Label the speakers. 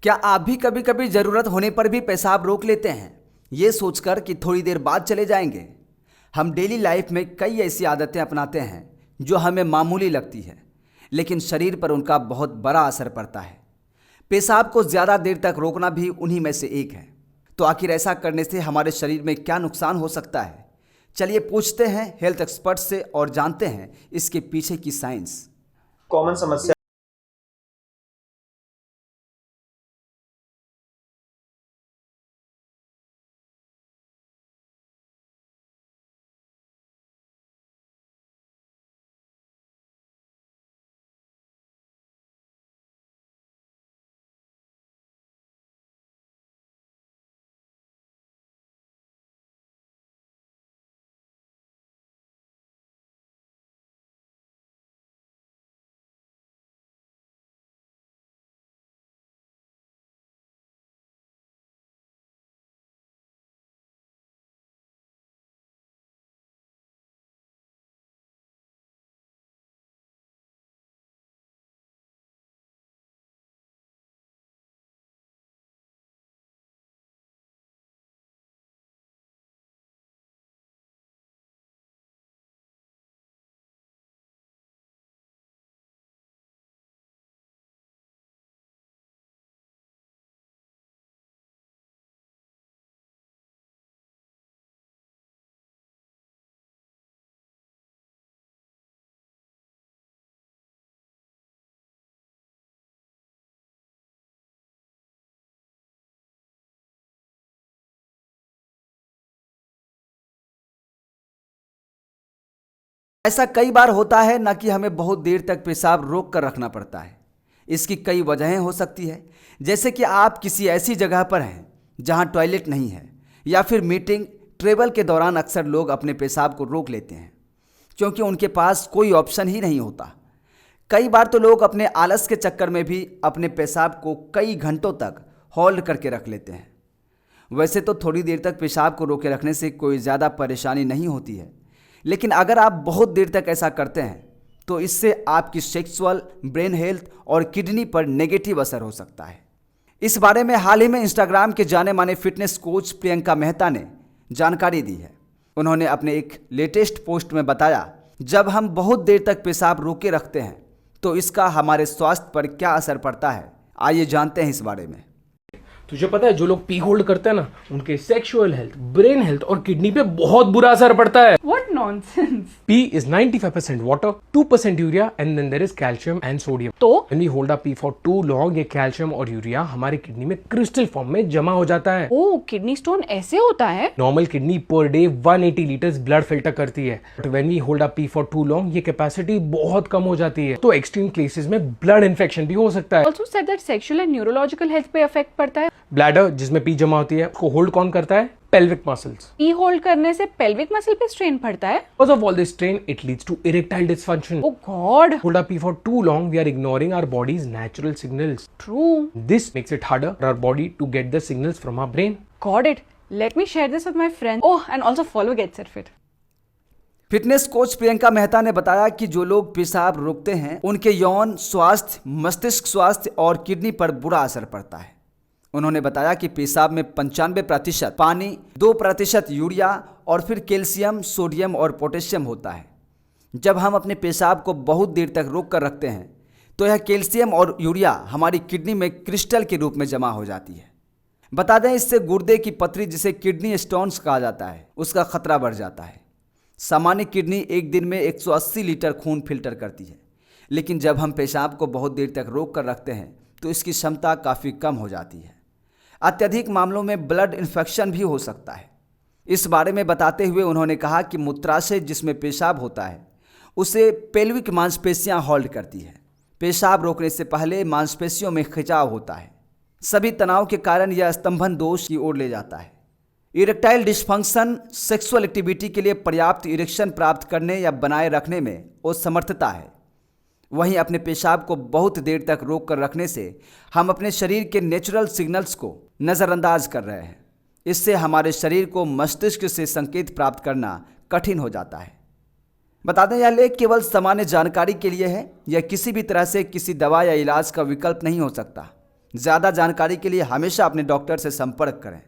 Speaker 1: क्या आप भी कभी कभी ज़रूरत होने पर भी पेशाब रोक लेते हैं, ये सोचकर कि थोड़ी देर बाद चले जाएंगे? हम डेली लाइफ में कई ऐसी आदतें अपनाते हैं जो हमें मामूली लगती है, लेकिन शरीर पर उनका बहुत बड़ा असर पड़ता है। पेशाब को ज़्यादा देर तक रोकना भी उन्हीं में से एक है। तो आखिर ऐसा करने से हमारे शरीर में क्या नुकसान हो सकता है? चलिए पूछते हैं हेल्थ एक्सपर्ट से और जानते हैं इसके पीछे की साइंस।
Speaker 2: कॉमन समस्या
Speaker 1: ऐसा कई बार होता है ना कि हमें बहुत देर तक पेशाब रोक कर रखना पड़ता है। इसकी कई वजहें हो सकती है, जैसे कि आप किसी ऐसी जगह पर हैं जहां टॉयलेट नहीं है, या फिर मीटिंग ट्रेवल के दौरान अक्सर लोग अपने पेशाब को रोक लेते हैं क्योंकि उनके पास कोई ऑप्शन ही नहीं होता। कई बार तो लोग अपने आलस के चक्कर में भी अपने पेशाब को कई घंटों तक होल्ड करके रख लेते हैं। वैसे तो थोड़ी देर तक पेशाब को रोके रखने से कोई ज़्यादा परेशानी नहीं होती है, लेकिन अगर आप बहुत देर तक ऐसा करते हैं तो इससे आपकी सेक्सुअल, ब्रेन हेल्थ और किडनी पर नेगेटिव असर हो सकता है। इस बारे में हाल ही में इंस्टाग्राम के जाने माने फिटनेस कोच प्रियंका मेहता ने जानकारी दी है। उन्होंने अपने एक लेटेस्ट पोस्ट में बताया, जब हम बहुत देर तक पेशाब रोके रखते हैं तो इसका हमारे स्वास्थ्य पर क्या असर पड़ता है। आइए जानते हैं इस बारे में।
Speaker 3: तुझे पता है जो लोग पी होल्ड करते हैं ना, उनके सेक्सुअल हेल्थ, ब्रेन हेल्थ और किडनी पे बहुत बुरा असर पड़ता है।
Speaker 4: What nonsense!
Speaker 3: Pee is 95% water, 2% urea and then there is calcium and sodium.
Speaker 4: तो
Speaker 3: When we hold our pee for too long, ये calcium और यूरिया हमारी किडनी में क्रिस्टल फॉर्म में जमा हो जाता है।
Speaker 4: ओ किडनी स्टोन ऐसे होता है?
Speaker 3: Normal kidney per day 180 liters blood filter करती है, but when we hold our pee for too long, ये कैपेसिटी बहुत कम हो जाती है। तो एक्सट्रीम केसेस में ब्लड इन्फेक्शन भी हो सकता है।
Speaker 4: Also said that sexual and neurological health पे इफेक्ट पड़ता है।
Speaker 3: ब्लैडर जिसमें पी जमा होती है, उसको होल्ड कौन करता है? Pelvic muscles.
Speaker 4: पी होल्ड करने से पेल्विक मसल पे स्ट्रेन पड़ता है।
Speaker 3: Because of all this strain, it leads to erectile dysfunction.
Speaker 4: Oh God!
Speaker 3: Hold our pee for too long, we are ignoring our body's natural signals.
Speaker 4: True.
Speaker 3: This makes it harder for our body to get the signals from our brain.
Speaker 4: Got it. Let me share this with my friends. Oh, and also follow Get Set Fit.
Speaker 1: Fitness coach Priyanka Mehta ने बताया कि जो लोग पेशाब रोकते हैं उनके यौन स्वास्थ्य, मस्तिष्क स्वास्थ्य और किडनी पर बुरा असर पड़ता है। उन्होंने बताया कि पेशाब में 95% पानी, 2% यूरिया और फिर कैल्शियम, सोडियम और पोटेशियम होता है। जब हम अपने पेशाब को बहुत देर तक रोक कर रखते हैं तो यह कैल्शियम और यूरिया हमारी किडनी में क्रिस्टल के रूप में जमा हो जाती है। बता दें, इससे गुर्दे की पथरी, जिसे किडनी स्टोन्स कहा जाता है, उसका खतरा बढ़ जाता है। सामान्य किडनी एक दिन में 180 लीटर खून फिल्टर करती है, लेकिन जब हम पेशाब को बहुत देर तक रोक कर रखते हैं तो इसकी क्षमता काफ़ी कम हो जाती है। अत्यधिक मामलों में ब्लड इन्फेक्शन भी हो सकता है। इस बारे में बताते हुए उन्होंने कहा कि मूत्राशय जिसमें पेशाब होता है उसे पेल्विक मांसपेशियां होल्ड करती है। पेशाब रोकने से पहले मांसपेशियों में खिंचाव होता है। सभी तनाव के कारण यह स्तंभन दोष की ओर ले जाता है। इरेक्टाइल डिस्फंक्शन सेक्सुअल एक्टिविटी के लिए पर्याप्त इरेक्शन प्राप्त करने या बनाए रखने में असमर्थता है। वहीं अपने पेशाब को बहुत देर तक रोक कर रखने से हम अपने शरीर के नेचुरल सिग्नल्स को नज़रअंदाज कर रहे हैं। इससे हमारे शरीर को मस्तिष्क से संकेत प्राप्त करना कठिन हो जाता है। बता दें, यह लेख केवल सामान्य जानकारी के लिए है। यह किसी भी तरह से किसी दवा या इलाज का विकल्प नहीं हो सकता। ज़्यादा जानकारी के लिए हमेशा अपने डॉक्टर से संपर्क करें।